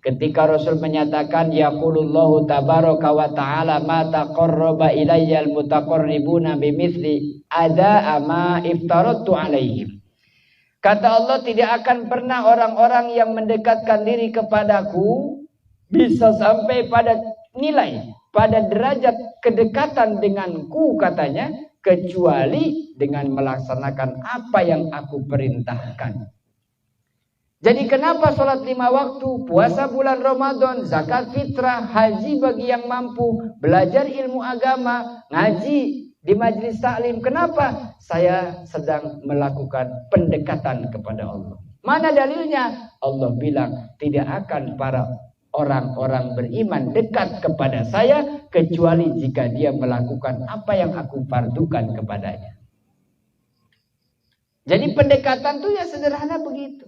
Ketika Rasul menyatakan yaqulullahu tabaraka wa ta'ala ma taqarraba ilayyal mutaqarribuna bimithli ada ama iftaratu alaihim. Kata Allah, tidak akan pernah orang-orang yang mendekatkan diri kepadaku bisa sampai pada nilai, pada derajat kedekatan denganku katanya, kecuali dengan melaksanakan apa yang aku perintahkan. Jadi kenapa sholat 5 waktu, puasa bulan Ramadan, zakat fitrah, haji bagi yang mampu, belajar ilmu agama, ngaji di majelis taklim. Kenapa? Saya sedang melakukan pendekatan kepada Allah. Mana dalilnya? Allah bilang tidak akan para orang-orang beriman dekat kepada saya kecuali jika dia melakukan apa yang aku fardukan kepadanya. Jadi pendekatan tuh ya sederhana begitu.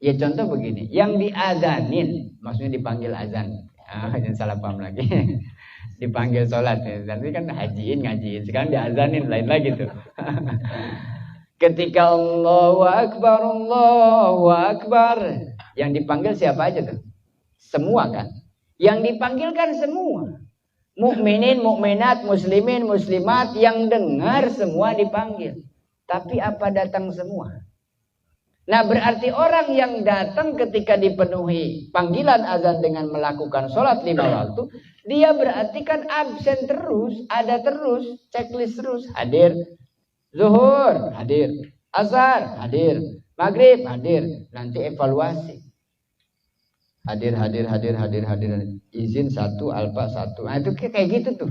Ya contoh begini, yang diazanin, maksudnya dipanggil azan. Jangan salah paham lagi. Dipanggil sholat. Nanti kan hajiin, ngajiin. Sekarang diazanin, lain lagi tuh. Ketika Allahu Akbar. Yang dipanggil siapa aja tuh? Semua kan? Yang dipanggil kan semua. Mukminin, mukminat, muslimin, muslimat. Yang dengar semua dipanggil. Tapi apa datang semua? Nah berarti orang yang datang ketika dipenuhi panggilan azan dengan melakukan sholat 5 waktu, dia berarti kan absen terus, ada terus, checklist terus, hadir, zuhur, hadir, asar, hadir, maghrib, hadir, nanti evaluasi, hadir, izin 1, alfa 1, nah itu kayak gitu tuh,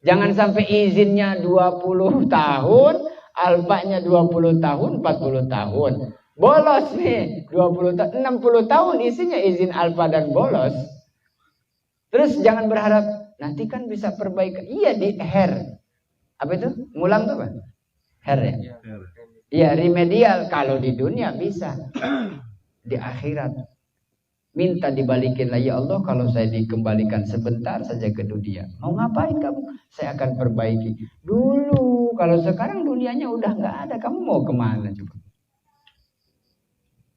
jangan sampai izinnya 20 tahun, alfanya 20 tahun, 40 tahun. Bolos nih, 60 tahun isinya izin alfa dan bolos. Terus jangan berharap, nanti kan bisa perbaikan. Iya di her. Apa itu? Ngulang tuh apa? Her ya? Iya remedial. Kalau di dunia bisa. Di akhirat. Minta dibalikin lah. Ya Allah kalau saya dikembalikan sebentar saja ke dunia. Mau ngapain kamu? Saya akan perbaiki. Dulu, kalau sekarang dunianya udah nggak ada. Kamu mau kemana coba?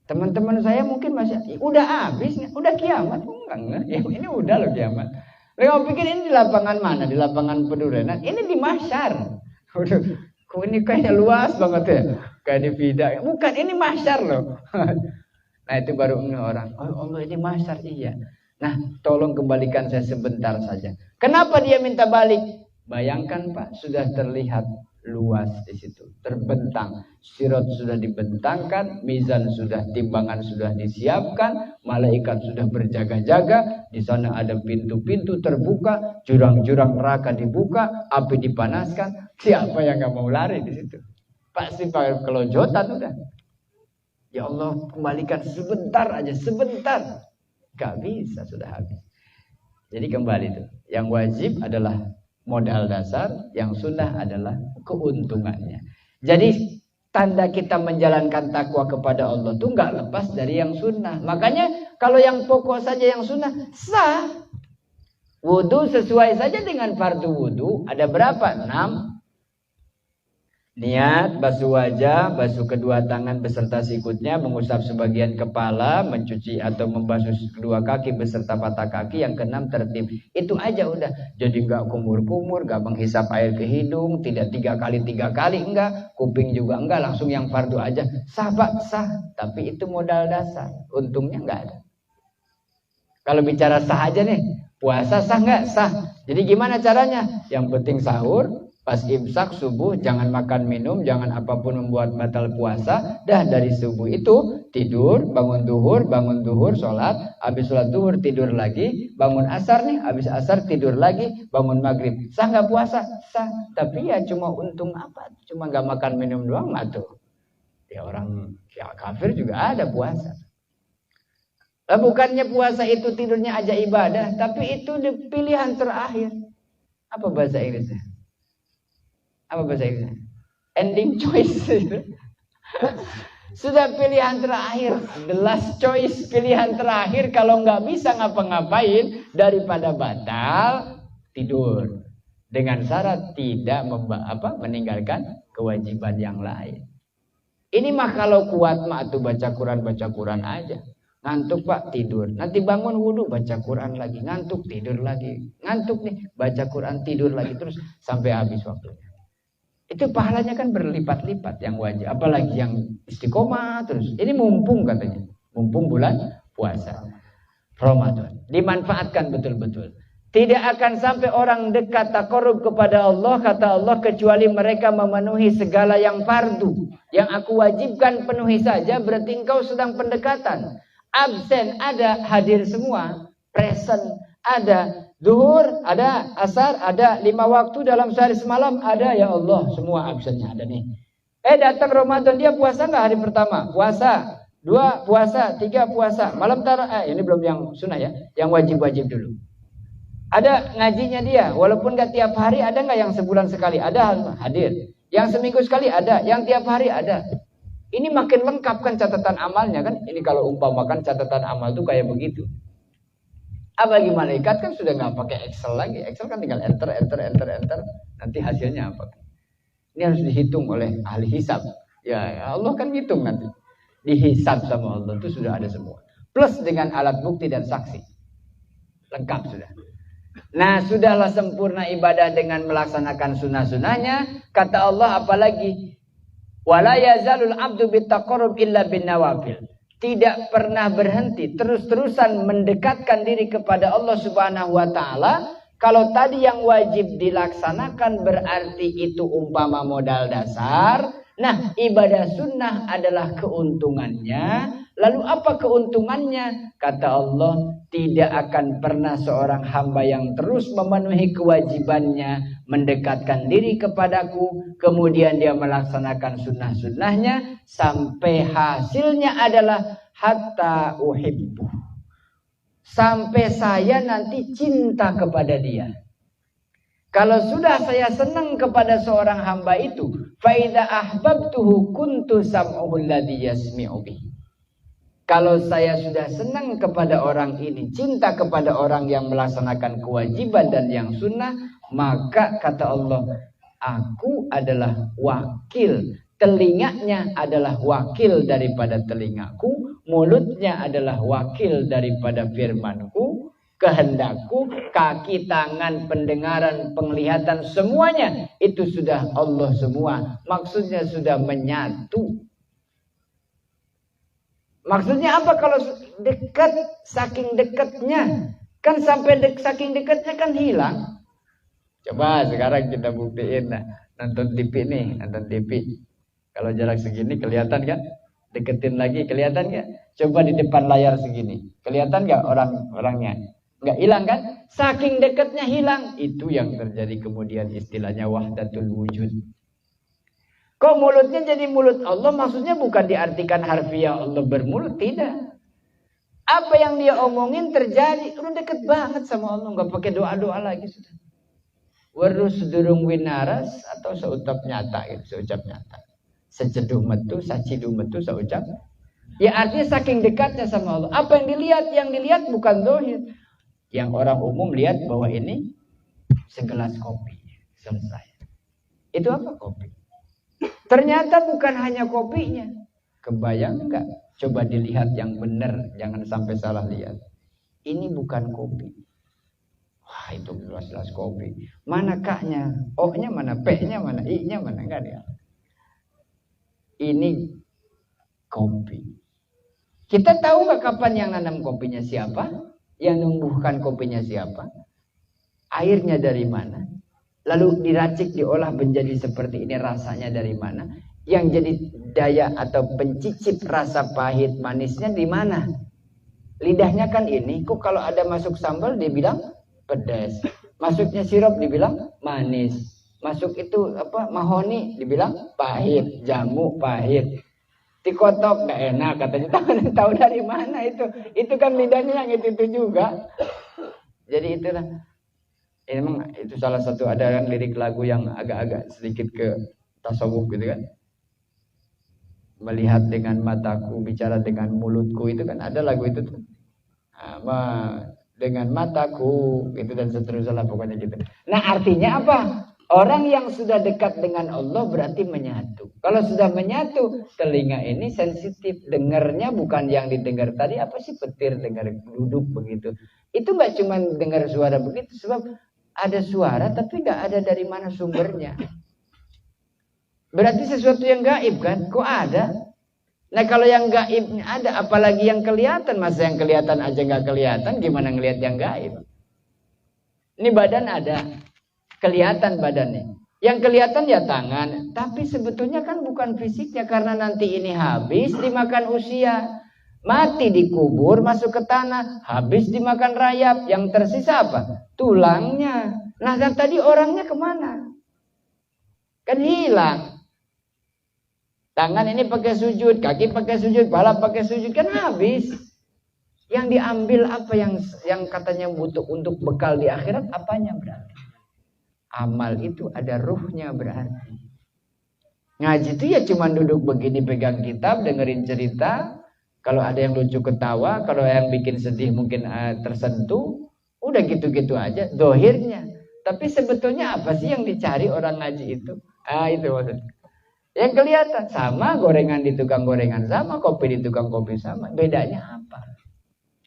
Teman-teman saya mungkin masih udah habis, udah kiamat, enggak. Ya, ini udah loh kiamat. Mereka pikir ini di lapangan mana? Di lapangan Pedurenan. Ini di mahsyar. Kok ini kayaknya luas banget ya? Kayak di Vida. Bukan, ini mahsyar loh. Nah itu baru orang. Oh Allah ini mahsyar, iya. Nah tolong kembalikan saya sebentar saja. Kenapa dia minta balik? Bayangkan Pak, sudah terlihat luas di situ, terbentang. Sirat sudah dibentangkan, mizan sudah, timbangan sudah disiapkan, malaikat sudah berjaga-jaga. Di sana ada pintu-pintu terbuka, jurang-jurang neraka dibuka, api dipanaskan. Siapa yang nggak mau lari di situ? Pasti pakai kelojotan udah. Ya Allah, kembalikan sebentar aja, sebentar. Gak bisa, sudah habis. Jadi kembali tuh, yang wajib adalah modal dasar, yang sunnah adalah keuntungannya. Jadi tanda kita menjalankan takwa kepada Allah itu nggak lepas dari yang sunnah. Makanya kalau yang pokok saja yang sunnah sah. Wudu sesuai saja dengan fardu wudu. Ada berapa? 6. Niat, basuh wajah, basuh kedua tangan beserta sikutnya, mengusap sebagian kepala, mencuci atau membasuh kedua kaki beserta patah kaki. Yang ke-6 tertib. Itu aja udah. Jadi nggak kumur-kumur, nggak menghisap air ke hidung, tidak 3 kali enggak, kuping juga enggak, langsung yang fardu aja. Sah Pak, sah. Tapi itu modal dasar. Untungnya nggak ada. Kalau bicara sah aja nih, puasa sah nggak? Sah. Jadi gimana caranya? Yang penting sahur. Pas imsak subuh jangan makan minum, jangan apapun membuat batal puasa. Dah dari subuh itu tidur, bangun duhur, sholat, habis sholat duhur tidur lagi, bangun asar nih, habis asar tidur lagi, bangun maghrib. Sah nggak puasa? Sah. Tapi ya cuma untung apa? Cuma nggak makan minum doang matuh. Ya orang ya kafir juga ada puasa. Bukannya puasa itu tidurnya aja ibadah, tapi itu pilihan terakhir. Apa bahasa Inggrisnya? Apa bahasa Inggrisnya? Ending choice. Sudah pilihan terakhir, the last choice, pilihan terakhir. Kalau nggak bisa ngapa-ngapain daripada batal, tidur. Dengan syarat tidak meninggalkan kewajiban yang lain. Ini mah kalau kuat mah tuh baca Quran aja. Ngantuk Pak, tidur. Nanti bangun wudhu, baca Quran lagi. Ngantuk, tidur lagi. Ngantuk nih, baca Quran, tidur lagi. Terus sampai habis waktunya. Itu pahalanya kan berlipat-lipat yang wajib. Apalagi yang istiqomah terus. Ini mumpung katanya. Mumpung bulan puasa Ramadan. Dimanfaatkan betul-betul. Tidak akan sampai orang dekat takarub kepada Allah, kata Allah, kecuali mereka memenuhi segala yang fardu. Yang aku wajibkan penuhi saja, berarti engkau sedang pendekatan. Absen ada, hadir semua. Present ada, zuhur ada, asar ada, 5 waktu dalam sehari semalam ada, ya Allah, semua absennya ada nih. Datang Ramadan, dia puasa nggak hari pertama? Puasa. 2 puasa, 3 puasa. Malam tarawih, ini belum yang sunnah ya, yang wajib-wajib dulu. Ada ngajinya dia, walaupun nggak tiap hari, ada nggak yang sebulan sekali? Ada, hadir. Yang seminggu sekali ada, yang tiap hari ada. Ini makin lengkap kan catatan amalnya kan. Ini kalau umpamakan catatan amal tuh kayak begitu. Apalagi malaikat kan sudah nggak pakai Excel lagi. Excel kan tinggal enter. Nanti hasilnya apa? Ini harus dihitung oleh ahli hisab. Ya Allah kan hitung nanti. Dihisab sama Allah itu sudah ada semua. Plus dengan alat bukti dan saksi. Lengkap sudah. Nah, sudahlah sempurna ibadah dengan melaksanakan sunnah-sunnahnya. Kata Allah apalagi? Wala yazalul abdu bittaqarrub illa bin nawafil. Tidak pernah berhenti, terus-terusan mendekatkan diri kepada Allah Subhanahu wa taala. Kalau tadi yang wajib dilaksanakan berarti itu umpama modal dasar. Nah, ibadah sunnah adalah keuntungannya. Lalu apa keuntungannya? Kata Allah, tidak akan pernah seorang hamba yang terus memenuhi kewajibannya, mendekatkan diri kepadaku, kemudian dia melaksanakan sunnah-sunnahnya, sampai hasilnya adalah hatta uhibbu. Sampai saya nanti cinta kepada dia. Kalau sudah saya senang kepada seorang hamba itu, fa idza ahbabtuhu kuntu sam'uhu alladhi yasmi'u bihi. Kalau saya sudah senang kepada orang ini, cinta kepada orang yang melaksanakan kewajiban dan yang sunnah, maka kata Allah, aku adalah wakil. Telinganya adalah wakil daripada telingaku, mulutnya adalah wakil daripada firmanku, kehendakku, kaki, tangan, pendengaran, penglihatan, semuanya itu sudah Allah semua. Maksudnya sudah menyatu. Maksudnya apa kalau dekat, saking dekatnya? Kan sampai saking dekatnya kan hilang. Coba sekarang kita buktiin nonton TV nih, nonton TV. Kalau jarak segini kelihatan kan? Deketin lagi kelihatan nggak? Coba di depan layar segini, kelihatan nggak orangnya? Nggak hilang kan? Saking dekatnya hilang. Itu yang terjadi kemudian istilahnya wahdatul wujud. Kok mulutnya jadi mulut Allah? Maksudnya bukan diartikan harfiah Allah bermulut, tidak. Apa yang dia omongin terjadi, udah deket banget sama Allah, nggak pakai doa-doa lagi sudah. Warus durung winaras atau seucap nyata gitu, seucap nyata. Sejeduh metu, saciduh metu, seucap. Ya artinya saking dekatnya sama Allah. Apa yang dilihat? Yang dilihat bukan zahir. Yang orang umum lihat bahwa ini segelas kopi, selesai. Itu apa kopi? Ternyata bukan hanya kopinya. Kebayang enggak? Coba dilihat yang benar, jangan sampai salah lihat. Ini bukan kopi. Wah, itu jelas-jelas kopi. Mana K-nya? O-nya mana? P-nya mana? I-nya mana? Enggak ada. Ini kopi. Kita tahu enggak kapan yang nanam kopinya siapa? Yang numbuhkan kopinya siapa? Airnya dari mana? Lalu diracik, diolah menjadi seperti ini, rasanya dari mana? Yang jadi daya atau pencicip rasa pahit manisnya di mana? Lidahnya kan ini, kok kalau ada masuk sambal dibilang pedas. Masuknya sirup dibilang manis. Masuk itu apa? Mahoni dibilang pahit, jamu pahit. Tikotok nggak enak katanya. Tahu dari mana itu? Itu kan lidahnya yang itu juga. Jadi itulah. Memang itu salah satu ada kan lirik lagu yang agak-agak sedikit ke tasawuf gitu kan. Melihat dengan mataku, bicara dengan mulutku, itu kan ada lagu itu tuh. Dengan mataku gitu dan seterusnya lah pokoknya gitu. Nah artinya apa? Orang yang sudah dekat dengan Allah berarti menyatu. Kalau sudah menyatu, telinga ini sensitif. Dengarnya bukan yang didengar tadi, apa sih petir dengar duduk begitu. Itu nggak cuma dengar suara begitu, sebab ada suara tapi nggak ada dari mana sumbernya. Berarti sesuatu yang gaib kan? Kok ada? Nah kalau yang gaib ada, apalagi yang kelihatan. Masa yang kelihatan aja nggak kelihatan, gimana ngelihat yang gaib? Ini badan ada, kelihatan badannya. Yang kelihatan ya tangan, tapi sebetulnya kan bukan fisiknya, karena nanti ini habis dimakan usia, mati dikubur, masuk ke tanah, habis dimakan rayap, yang tersisa apa? Tulangnya. Nah dan tadi orangnya kemana? Kan hilang. Tangan ini pakai sujud, kaki pakai sujud, kepala pakai sujud, kan habis. Yang diambil apa yang katanya butuh untuk bekal di akhirat, apanya berarti? Amal itu ada ruhnya berarti. Ngaji itu ya cuma duduk begini pegang kitab, dengerin cerita. Kalau ada yang lucu ketawa, kalau yang bikin sedih mungkin tersentuh. Udah gitu-gitu aja, dohirnya. Tapi sebetulnya apa sih yang dicari orang ngaji itu? Itu maksudnya. Yang kelihatan sama, gorengan di tukang gorengan sama, kopi di tukang kopi sama. Bedanya apa?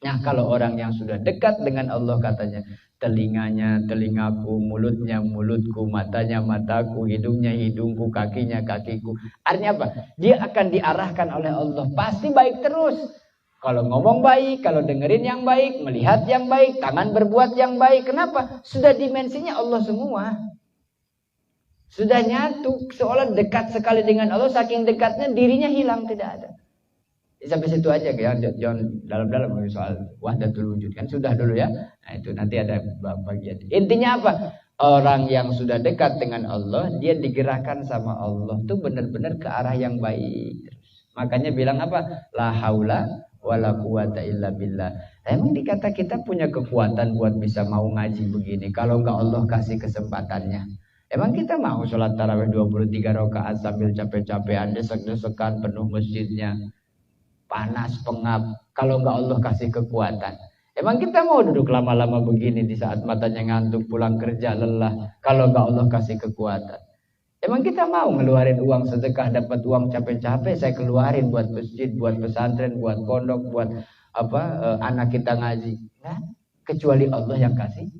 Nah kalau orang yang sudah dekat dengan Allah katanya, telinganya telingaku, mulutnya mulutku, matanya mataku, hidungnya hidungku, kakinya kakiku. Artinya apa? Dia akan diarahkan oleh Allah. Pasti baik terus. Kalau ngomong baik, kalau dengerin yang baik, melihat yang baik, tangan berbuat yang baik. Kenapa? Sudah dimensinya Allah semua. Sudah nyatu, seolah dekat sekali dengan Allah, saking dekatnya dirinya hilang, tidak ada. Sampai situ aja ya, jangan dalam-dalam soal wahdatul wujud kan sudah dulu ya. Nah itu nanti ada bagian. Intinya apa? Orang yang sudah dekat dengan Allah, dia digerakkan sama Allah tuh benar-benar ke arah yang baik. Makanya bilang apa? La haula wala quwata illa billah. Emang dikata kita punya kekuatan buat bisa mau ngaji begini kalau enggak Allah kasih kesempatannya. Emang kita mau sholat tarawih 23 rakaat sambil capek-capekan, desek-desekan penuh masjidnya, panas pengap, kalau enggak Allah kasih kekuatan. Emang kita mau duduk lama-lama begini di saat matanya ngantuk, pulang kerja lelah, kalau enggak Allah kasih kekuatan. Emang kita mau ngeluarin uang sedekah, dapat uang capek-capek saya keluarin buat masjid, buat pesantren, buat pondok, buat anak kita ngaji. Nah, kecuali Allah yang kasih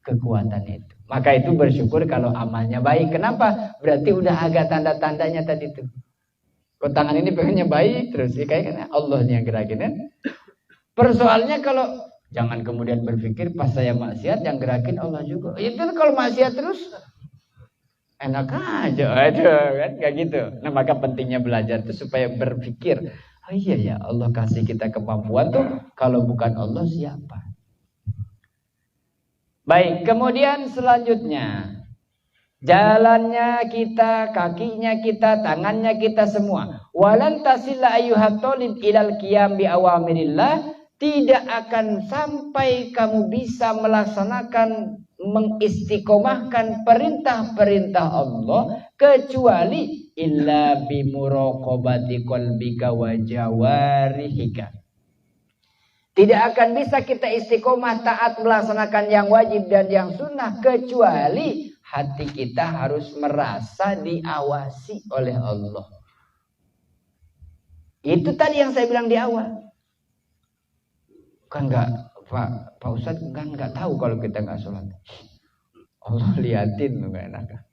kekuatan itu. Maka itu bersyukur kalau amalnya baik. Kenapa? Berarti udah agak tanda-tandanya tadi tuh. Kok tangan ini pengennya baik terus, ya kayaknya Allah yang gerakin kan. Persoalnya kalau jangan kemudian berpikir pas saya maksiat yang gerakin Allah juga. Itu kalau maksiat terus enak aja, kan kayak gitu. Nah maka pentingnya belajar itu supaya berpikir, oh iya ya Allah kasih kita kemampuan tuh, kalau bukan Allah siapa? Baik, kemudian selanjutnya jalannya kita, kakinya kita, tangannya kita semua. Walan tasilla ayyuhat talib ilal qiyam bi awamirillah, tidak akan sampai kamu bisa melaksanakan, mengistiqomahkan perintah-perintah Allah kecuali illa bi muraqabati qalbika wa jawarihika. Tidak akan bisa kita istiqomah taat melaksanakan yang wajib dan yang sunnah kecuali hati kita harus merasa diawasi oleh Allah. Itu tadi yang saya bilang di awal. Kan enggak Pak Ustadz enggak tahu kalau kita enggak sholat. Allah liatin enggak enak.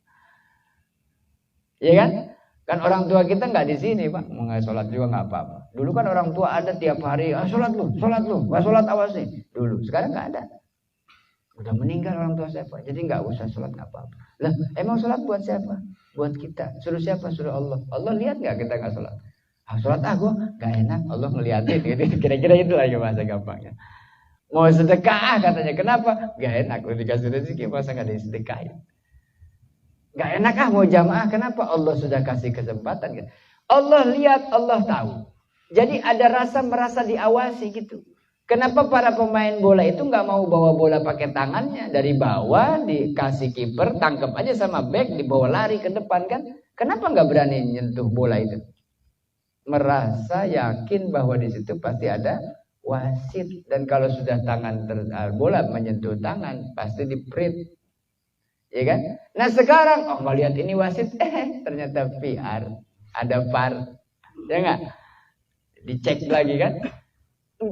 Iya kan? Kan orang tua kita enggak di sini, Pak. Mau enggak sholat juga enggak apa-apa. Dulu kan orang tua ada tiap hari, sholat lu, enggak sholat awas nih. Dulu, sekarang enggak ada. Udah meninggal orang tua saya, Pak. Jadi enggak usah sholat apa-apa. Lah, emang sholat buat siapa? Buat kita. Suruh siapa? Suruh Allah. Allah lihat enggak kita enggak sholat? Sholat gua enggak enak, Allah ngeliatin gitu. Kira-kira itu lagi bahasa gampangnya. Mau sedekah katanya, kenapa? Enggak enak, udah dikasih rezeki masa enggak disedekahin. Enggak enak mau jamaah, kenapa? Allah sudah kasih kesempatan. Allah lihat, Allah tahu. Jadi ada rasa merasa diawasi gitu. Kenapa para pemain bola itu nggak mau bawa bola pakai tangannya dari bawah, dikasih kiper, tangkap aja sama back, dibawa lari ke depan kan? Kenapa nggak berani nyentuh bola itu? Merasa yakin bahwa di situ pasti ada wasit, dan kalau sudah bola menyentuh tangan pasti diprit. Ya kan? Nah sekarang, oh nggak lihat ini wasit, ternyata VR, ada VAR, ya nggak? Dicek lagi kan?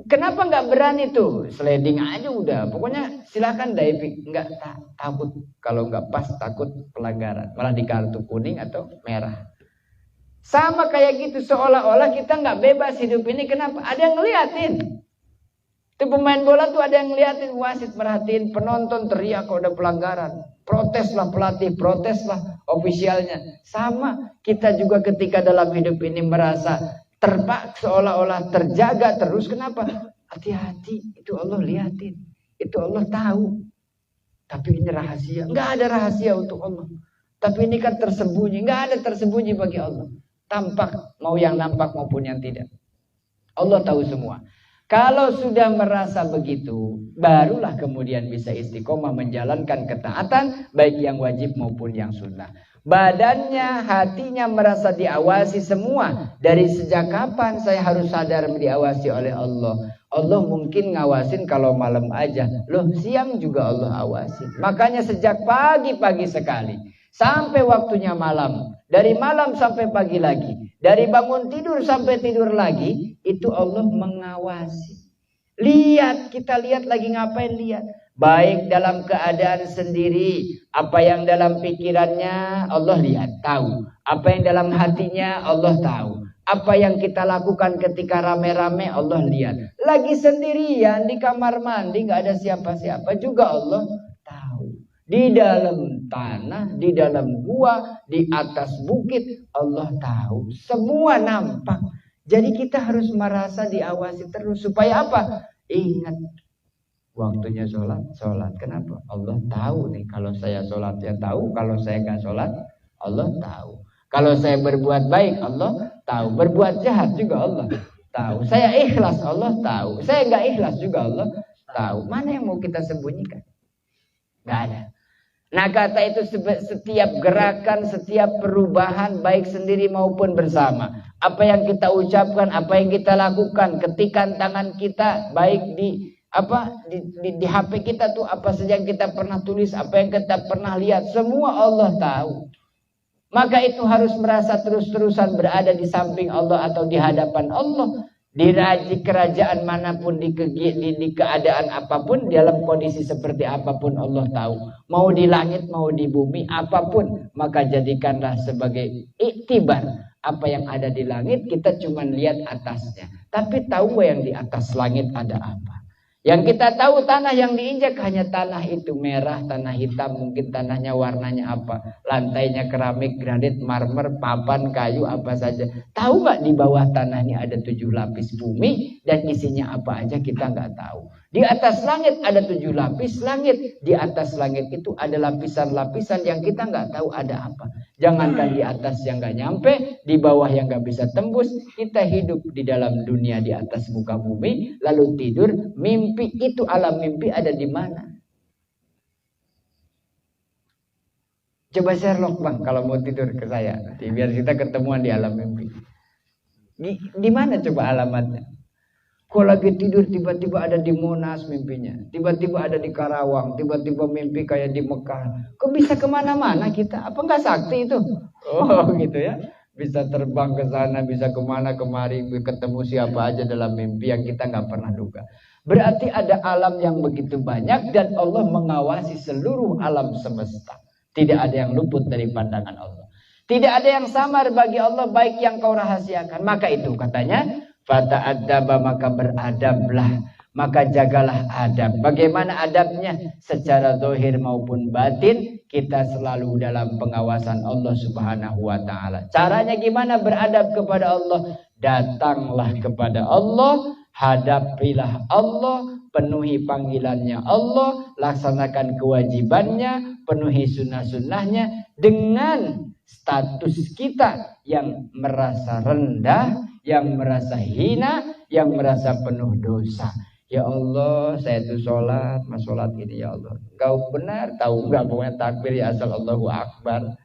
Kenapa nggak berani tuh? Sliding aja udah. Pokoknya silakan diving. Nggak takut. Kalau nggak pas takut pelanggaran. Malah di kartu kuning atau merah. Sama kayak gitu. Seolah-olah kita nggak bebas hidup ini. Kenapa? Ada yang ngeliatin. Itu pemain bola tuh ada yang ngeliatin. Wasit merhatiin. Penonton teriak kalau ada pelanggaran. Proteslah pelatih. Proteslah ofisialnya. Sama. Kita juga ketika dalam hidup ini merasa seolah-olah terjaga terus. Kenapa? Hati-hati, itu Allah liatin, itu Allah tahu. Tapi ini rahasia. Nggak ada rahasia untuk Allah. Tapi ini kan tersembunyi. Nggak ada tersembunyi bagi Allah. Tampak, mau yang nampak maupun yang tidak. Allah tahu semua. Kalau sudah merasa begitu, barulah kemudian bisa istiqomah menjalankan ketaatan, baik yang wajib maupun yang sunnah. Badannya, hatinya merasa diawasi semua. Dari sejak kapan saya harus sadar diawasi oleh Allah? Allah mungkin ngawasin kalau malam aja. Loh, siang juga Allah awasi. Makanya sejak pagi-pagi sekali sampai waktunya malam, dari malam sampai pagi lagi, dari bangun tidur sampai tidur lagi, itu Allah mengawasi. Lihat, kita lihat lagi ngapain, lihat. Baik dalam keadaan sendiri, apa yang dalam pikirannya Allah lihat, tahu. Apa yang dalam hatinya Allah tahu. Apa yang kita lakukan ketika rame-rame Allah lihat. Lagi sendirian di kamar mandi nggak ada siapa-siapa juga Allah tahu. Di dalam tanah, di dalam gua, di atas bukit Allah tahu. Semua nampak. Jadi kita harus merasa diawasi terus. Supaya apa? Ingat. Waktunya sholat. Kenapa? Allah tahu nih. Kalau saya sholat ya tahu. Kalau saya nggak sholat, Allah tahu. Kalau saya berbuat baik, Allah tahu. Berbuat jahat juga Allah tahu. Saya ikhlas, Allah tahu. Saya nggak ikhlas juga Allah tahu. Mana yang mau kita sembunyikan? Nggak ada. Nah kata itu setiap gerakan, setiap perubahan baik sendiri maupun bersama. Apa yang kita ucapkan, apa yang kita lakukan, ketikan tangan kita baik di HP kita tuh apa saja yang kita pernah tulis, apa yang kita pernah lihat, semua Allah tahu. Maka itu harus merasa terus-terusan berada di samping Allah atau di hadapan Allah. Di kerajaan manapun, di keadaan apapun, dalam kondisi seperti apapun Allah tahu. Mau di langit, mau di bumi, apapun. Maka jadikanlah sebagai iktibar. Apa yang ada di langit kita cuma lihat atasnya. Tapi tahu yang di atas langit ada apa. Yang kita tahu tanah yang diinjak hanya tanah itu merah, tanah hitam, mungkin tanahnya warnanya apa, lantainya keramik, granit, marmer, papan, kayu, apa saja. Tahu nggak di bawah tanah ini ada 7 lapis bumi dan isinya apa aja kita nggak tahu. Di atas langit ada 7 lapis langit, di atas langit itu ada lapisan-lapisan yang kita nggak tahu ada apa. Jangankan di atas yang nggak nyampe, di bawah yang nggak bisa tembus, kita hidup di dalam dunia di atas muka bumi, lalu tidur, mimpi. Itu alam mimpi ada di mana? Coba Sherlock bang kalau mau tidur ke saya, biar kita ketemuan di alam mimpi. Di mana coba alamatnya? Kalau lagi tidur tiba-tiba ada di Monas mimpinya, tiba-tiba ada di Karawang, tiba-tiba mimpi kayak di Mekah. Kok bisa kemana-mana kita? Apa nggak sakti itu? Oh gitu ya. Bisa terbang ke sana, bisa kemana kemari, ketemu siapa aja dalam mimpi yang kita nggak pernah duga. Berarti ada alam yang begitu banyak dan Allah mengawasi seluruh alam semesta. Tidak ada yang luput dari pandangan Allah. Tidak ada yang samar bagi Allah baik yang kau rahasiakan. Maka itu katanya, fata'addaba maka beradablah. Maka jagalah adab. Bagaimana adabnya? Secara zahir maupun batin, kita selalu dalam pengawasan Allah Subhanahu wa ta'ala. Caranya gimana beradab kepada Allah? Datanglah kepada Allah, hadapilah Allah, penuhi panggilannya Allah, laksanakan kewajibannya, penuhi sunnah-sunnahnya dengan status kita yang merasa rendah, yang merasa hina, yang merasa penuh dosa. Ya Allah, saya itu sholat, mas sholat ini ya Allah. Kau benar, tahu nggak pokoknya takbir ya asal Allahu Akbar.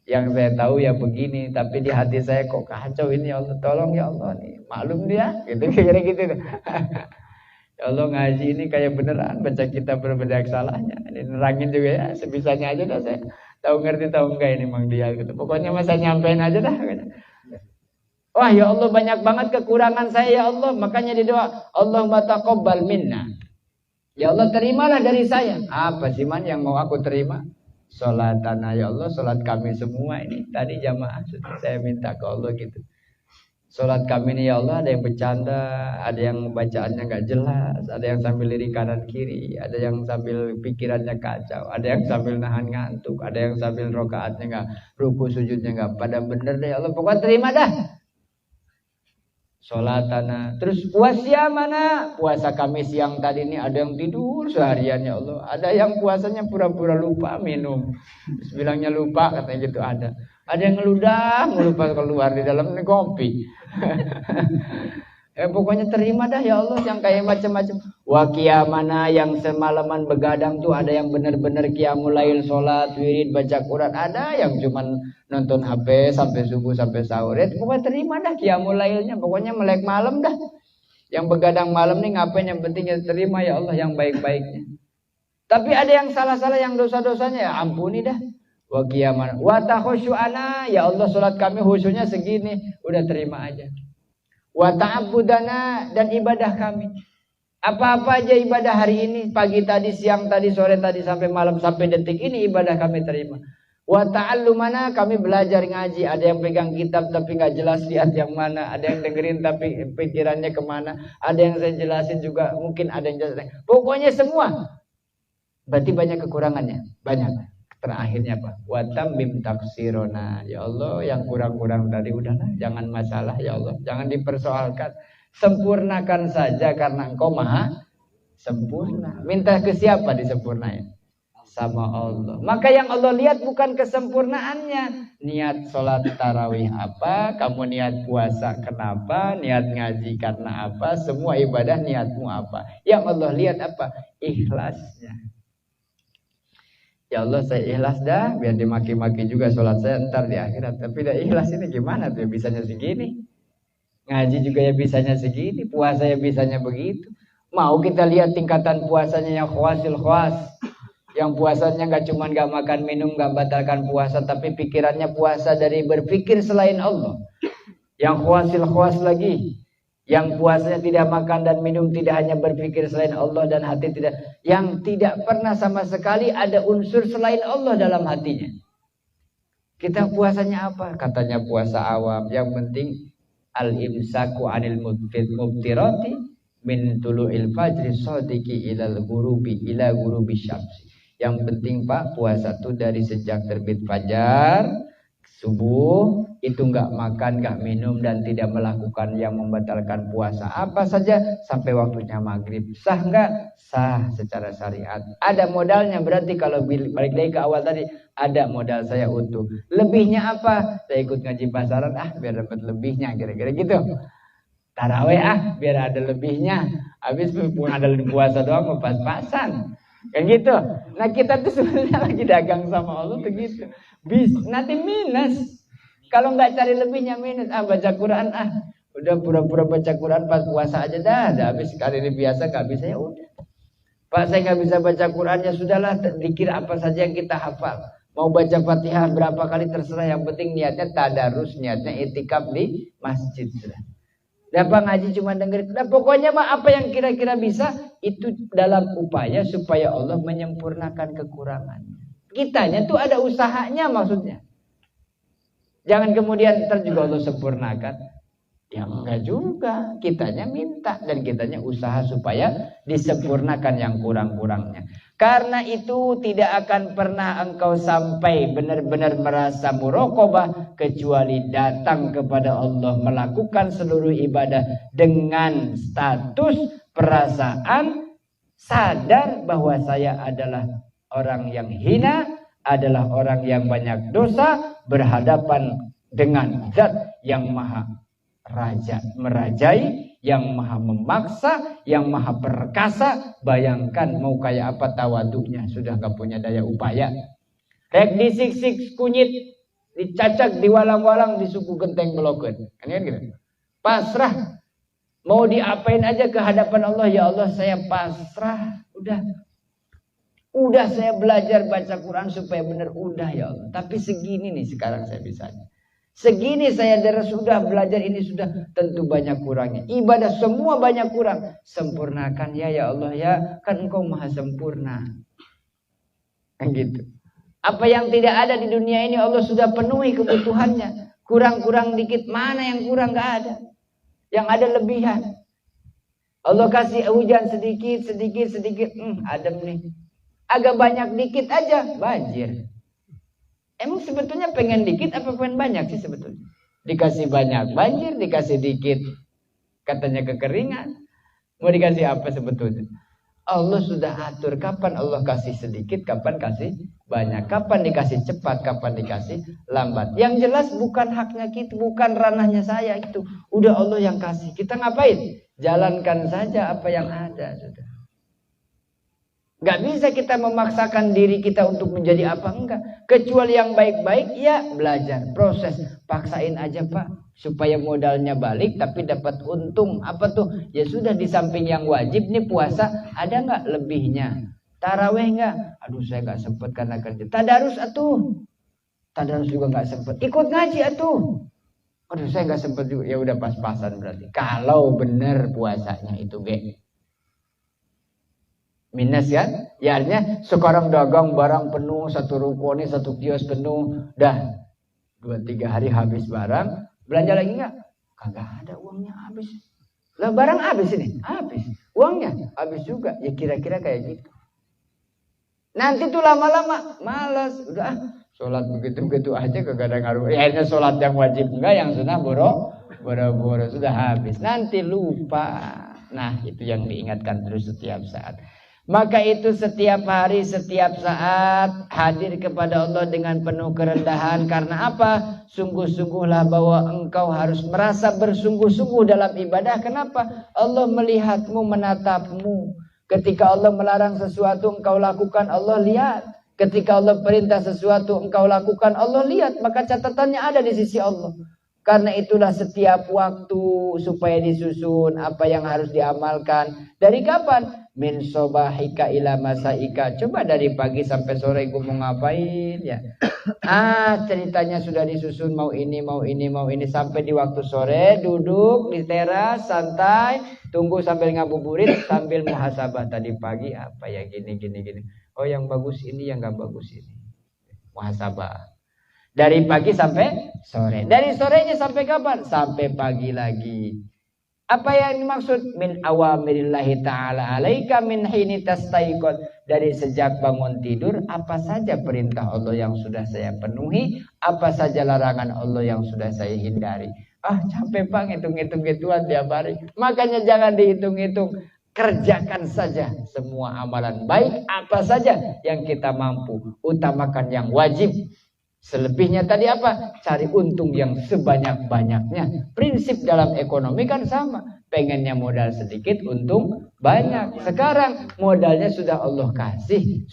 Yang saya tahu ya begini, tapi di hati saya kok kacau ini ya Allah. Tolong ya Allah nih, maklum dia, gitu kira-kira gitu. Ya Allah, ngaji ini kayak beneran baca kitab berbanyak salahnya. Ini nerangin juga ya, sebisanya aja dah saya. Tahu ngerti tahu enggak ini Mang Dia gitu. Pokoknya masa nyampein aja dah. Wah ya Allah, banyak banget kekurangan saya ya Allah. Makanya di doa, Allahumma taqabbal minna. Ya Allah, terimalah dari saya. Apa sih man yang mau aku terima? Salatana ya Allah, salat kami semua ini. Tadi jamaah saya minta ke Allah gitu. Salat kami ini ya Allah, ada yang bercanda, ada yang bacaannya nggak jelas, ada yang sambil lirik kanan kiri, ada yang sambil pikirannya kacau, ada yang sambil nahan ngantuk, ada yang sambil rokaatnya nggak, ruku sujudnya nggak pada bener deh ya Allah. Pokoknya terima dah. Salatana. Terus puasa mana? Puasa kami siang tadi ini ada yang tidur seharian ya Allah, ada yang puasanya pura-pura lupa minum, terus bilangnya lupa katanya gitu ada. Ada yang ngeludah, lupa keluar di dalam ini kopi. Pokoknya terima dah ya Allah, yang kayak macam-macam. Wa qiyamana, yang semalaman begadang tuh ada yang benar-benar qiyamul lail, salat, wirid, baca Quran, ada yang cuman nonton HP sampai subuh sampai sahur. Pokoknya terima dah qiyamul lailnya, pokoknya melek malam dah. Yang begadang malam nih ngapain, yang pentingnya terima ya Allah yang baik-baiknya. Tapi ada yang salah-salah, yang dosa-dosanya ya ampuni dah. Wa qiyamana wa takhusyu'ana, ya Allah salat kami khusyuknya segini, udah terima aja. Wa ta'abbudana, dan ibadah kami. Apa-apa aja ibadah hari ini, pagi tadi, siang tadi, sore tadi, sampai malam, sampai detik ini ibadah kami terima. Wa ta'allumana, kami belajar ngaji. Ada yang pegang kitab tapi nggak jelas lihat yang mana, ada yang dengerin tapi pikirannya kemana, ada yang saya jelasin juga mungkin ada yang jelasin. Pokoknya semua. Berarti banyak kekurangannya, banyak. Terakhirnya apa? Watam bim taksirona, ya Allah yang kurang-kurang tadi udahlah, jangan masalah ya Allah, jangan dipersoalkan, sempurnakan saja karena Engkau maha sempurna. Minta ke siapa disempurnain? Sama Allah. Maka yang Allah lihat bukan kesempurnaannya. Niat sholat tarawih apa, kamu niat puasa kenapa, niat ngaji karena apa, semua ibadah niatmu apa. Yang Allah lihat apa? Ikhlasnya. Ya Allah, saya ikhlas dah, biar dimaki-maki juga sholat saya ntar di akhirat. Tapi dah ikhlas ini gimana tuh, bisanya segini. Ngaji juga ya bisanya segini, puasa ya bisanya begitu. Mau kita lihat tingkatan puasanya yang khawasil khas, yang puasanya nggak makan minum, nggak batalkan puasa, tapi pikirannya puasa dari berpikir selain Allah. Yang khawasil khas lagi, yang puasanya tidak makan dan minum, tidak hanya berpikir selain Allah dan hati tidak, yang tidak pernah sama sekali ada unsur selain Allah dalam hatinya. Kita puasanya apa? Katanya puasa awam, yang penting al-imsaku anil mubtirati min tulu'il fajri shadiqi ilal ghurubi ila ghurubi syamsi. Yang penting Pak, puasa itu dari sejak terbit fajar subuh itu nggak makan, nggak minum dan tidak melakukan yang membatalkan puasa apa saja sampai waktunya maghrib. Sah nggak? Sah secara syariat. Ada modalnya, berarti kalau balik lagi ke awal tadi, ada modal saya utuh. Lebihnya apa? Saya ikut ngaji pasaran biar dapat lebihnya, kira-kira gitu. Taraweh biar ada lebihnya. Habis ada puasa doang pas-pasan. Kayak gitu. Nah kita tuh sebenarnya lagi dagang sama Allah tuh gitu. Nanti minus. Kalau nggak cari lebihnya minus. Baca Quran udah pura-pura baca Quran pas puasa aja dah. Habis kali ini biasa nggak bisa, ya udah. Pak saya nggak bisa baca Quran, ya sudahlah, dikir apa saja yang kita hafal. Mau baca Fatihah berapa kali terserah, yang penting niatnya tadarus, niatnya itikaf di masjid. Dapat ngaji cuma dengerin. Nah, pokoknya mah apa yang kira-kira bisa itu dalam upaya supaya Allah menyempurnakan kekurangannya. Kitanya tuh ada usahanya maksudnya. Jangan kemudian ntar juga Allah sempurnakan. Ya enggak juga. Kitanya minta dan kitanya usaha supaya disempurnakan yang kurang-kurangnya. Karena itu tidak akan pernah engkau sampai benar-benar merasa muraqabah kecuali datang kepada Allah melakukan seluruh ibadah dengan status perasaan sadar bahwa saya adalah orang yang hina, adalah orang yang banyak dosa, berhadapan dengan zat yang maha raja, merajai, yang maha memaksa, yang maha perkasa. Bayangkan mau kayak apa tawaduknya, sudah gak punya daya upaya. Rek disik-sik kunyit, dicacak, diwalang-walang, di suku genteng belokeun. Kan gitu. Pasrah. Mau diapain aja ke hadapan Allah, ya Allah saya pasrah, udah saya belajar baca Quran supaya benar, udah ya Allah. Tapi segini nih sekarang saya bisanya. Segini saya sudah belajar ini sudah, tentu banyak kurangnya. Ibadah semua banyak kurang. Sempurnakan ya Allah ya, kan Engkau maha sempurna. Kan gitu. Apa yang tidak ada di dunia ini Allah sudah penuhi kebutuhannya. Kurang-kurang dikit, mana yang kurang? Gak ada. Yang ada lebihan. Allah kasih hujan sedikit, adem nih. Agak banyak dikit aja, banjir. Emang sebetulnya pengen dikit apa pengen banyak sih sebetulnya? Dikasih banyak banjir, dikasih dikit katanya kekeringan. Mau dikasih apa sebetulnya? Allah sudah atur kapan Allah kasih sedikit, kapan kasih banyak, kapan dikasih cepat, kapan dikasih lambat. Yang jelas bukan haknya kita, bukan ranahnya saya itu. Udah Allah yang kasih. Kita ngapain? Jalankan saja apa yang ada, sudah. Gak bisa kita memaksakan diri kita untuk menjadi apa, enggak. Kecuali yang baik-baik, ya belajar, proses. Paksain aja Pak, supaya modalnya balik tapi dapat untung. Apa tuh? Ya sudah, di samping yang wajib nih puasa, ada nggak lebihnya? Taraweh nggak? Aduh saya nggak sempet karena kerja. Tadarus atuh. Tadarus juga nggak sempet. Ikut ngaji atuh. Aduh saya nggak sempet juga. Ya udah pas-pasan berarti. Kalau bener puasanya itu minus kan? Ya artinya sekarang dagang barang penuh, satu ruko nih, satu kios penuh, dah 2-3 hari habis barang, belanja lagi nggak? Kagak ada, uangnya habis. Lah barang habis ini, habis. Uangnya habis juga. Ya kira-kira kayak gitu. Nanti tuh lama-lama malas, udah sholat begitu-begitu aja kagak ada ngaruh. Ya akhirnya sholat yang wajib enggak, yang sunnah boro-boro sudah habis. Nanti lupa. Nah itu yang diingatkan terus setiap saat. Maka itu setiap hari, setiap saat hadir kepada Allah dengan penuh kerendahan. Karena apa? Sungguh-sungguhlah bahwa engkau harus merasa bersungguh-sungguh dalam ibadah. Kenapa? Allah melihatmu, menatapmu. Ketika Allah melarang sesuatu engkau lakukan, Allah lihat. Ketika Allah perintah sesuatu engkau lakukan, Allah lihat. Maka catatannya ada di sisi Allah. Karena itulah setiap waktu supaya disusun apa yang harus diamalkan. Dari kapan? Min sobahika ila masaika. Coba dari pagi sampai sore gue mau ngapain ya. Ceritanya sudah disusun, mau ini sampai di waktu sore duduk di teras santai, tunggu sambil ngabuburit, sambil muhasabah tadi pagi apa ya gini. Oh yang bagus ini, yang enggak bagus ini. Muhasabah. Dari pagi sampai sore. Dari sorenya sampai kapan? Sampai pagi lagi. Apa yang dimaksud? Min awamirillahi ta'ala alaika min hini tastaiqad. Dari sejak bangun tidur, apa saja perintah Allah yang sudah saya penuhi, apa saja larangan Allah yang sudah saya hindari. Capek Pak ngitung-ngitung gituan tiap hari. Makanya jangan dihitung-hitung. Kerjakan saja semua amalan baik, apa saja yang kita mampu. Utamakan yang wajib. Selebihnya tadi apa? Cari untung yang sebanyak-banyaknya. Prinsip dalam ekonomi kan sama. Pengennya modal sedikit, untung banyak. Sekarang modalnya sudah Allah kasih.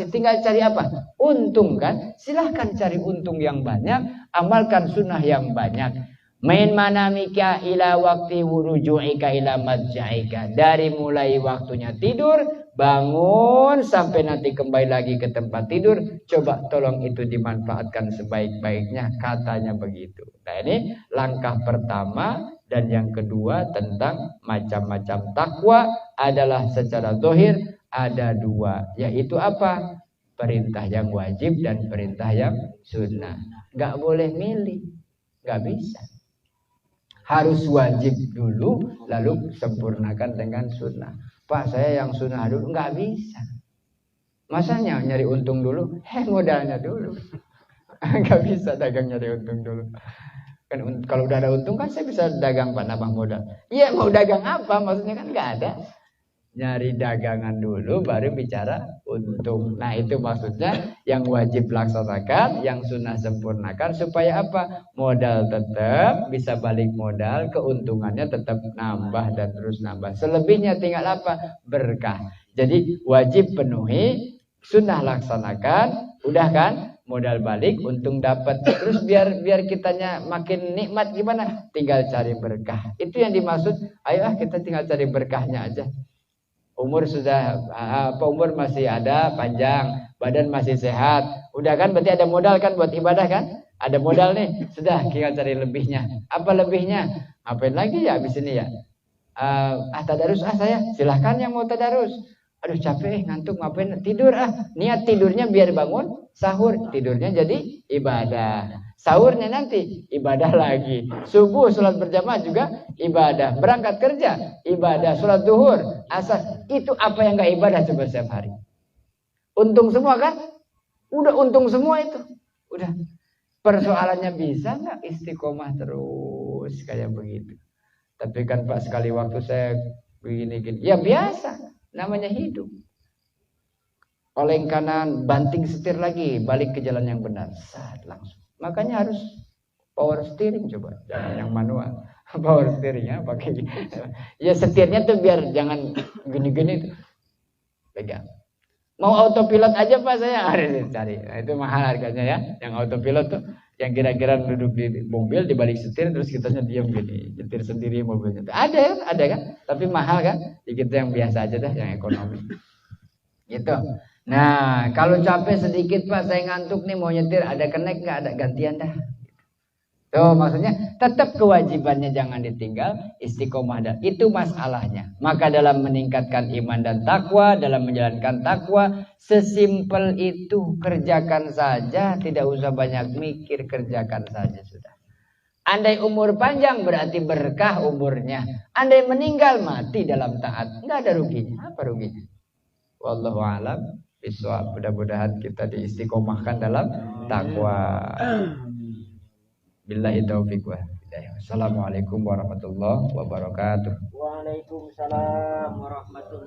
Tinggal cari apa? Untung kan? Silahkan cari untung yang banyak. Amalkan sunnah yang banyak. Main manamika ila wakti wuruju'ika ila madja'ika. Dari mulai waktunya tidur, bangun sampai nanti kembali lagi ke tempat tidur. Coba tolong itu dimanfaatkan sebaik-baiknya. Katanya begitu. Nah ini langkah pertama. Dan yang kedua tentang macam-macam takwa adalah secara zahir ada 2. Yaitu apa? Perintah yang wajib dan perintah yang sunnah. Gak boleh milih. Gak bisa. Harus wajib dulu, lalu sempurnakan dengan sunnah. Pak, saya yang sunnah dulu, nggak bisa. Masanya nyari untung dulu, modalnya dulu. Nggak bisa dagang nyari untung dulu. Kan kalau udah ada untung kan saya bisa dagang Pak, nambah modal. Iya, mau dagang apa? Maksudnya kan nggak ada. Nyari dagangan dulu baru bicara untung. Nah itu maksudnya yang wajib laksanakan, yang sunnah sempurnakan supaya apa? Modal tetap bisa balik modal, keuntungannya tetap nambah dan terus nambah. Selebihnya tinggal apa? Berkah. Jadi wajib penuhi, sunnah laksanakan, udah kan? modal balik, untung dapat. Terus biar kitanya makin nikmat gimana? Tinggal cari berkah. Itu yang dimaksud. Ayo kita tinggal cari berkahnya aja. Umur umur masih ada panjang, badan masih sehat. Udah kan berarti ada modal kan buat ibadah kan? Ada modal nih. Sudah tinggal cari lebihnya. Apa lebihnya? Ngapain lagi ya habis ini ya? Tadarus saya. Silahkan yang mau tadarus. Aduh capek ngantuk ngapain? Tidur Niat tidurnya biar bangun sahur. Tidurnya jadi ibadah. Sahurnya nanti ibadah lagi. Subuh sholat berjamaah juga ibadah. Berangkat kerja ibadah. Sholat duhur, asar. Itu apa yang gak ibadah coba setiap hari? Untung semua kan? Udah untung semua itu. Udah. Persoalannya bisa gak istiqomah terus kayak begitu? Tapi kan Pak sekali waktu saya begini-gini. Ya biasa. Namanya hidup. Oleng kanan, banting setir lagi. Balik ke jalan yang benar. Saat langsung. Makanya harus power steering coba, jangan yang manual. Power steering ya, pakai. Ya setirnya tuh biar jangan gini-gini tuh. Pegang. Mau autopilot aja Pak saya harus cari. Nah, itu mahal harganya ya. Yang autopilot tuh yang kira-kira duduk di mobil di balik setir terus kitanya diam gini, nyetir sendiri mobilnya. Ada kan? Tapi mahal kan? Kita yang biasa aja dah, yang ekonomi. Gitu. Nah, kalau capek sedikit Pak, saya ngantuk nih mau nyetir, ada connect nggak? Ada gantian dah. Tuh maksudnya tetap kewajibannya jangan ditinggal, istiqomah dan itu masalahnya. Maka dalam meningkatkan iman dan takwa, dalam menjalankan takwa, sesimpel itu kerjakan saja, tidak usah banyak mikir, kerjakan saja sudah. Andai umur panjang berarti berkah umurnya. Andai meninggal mati dalam taat, nggak ada ruginya. Apa ruginya? Wallahu a'lam. Mudah-mudahan kita diistiqomahkan dalam takwa. Billahi taufiq wa hidayah. Assalamualaikum warahmatullahi wabarakatuh. Waalaikumsalam warahmatullahi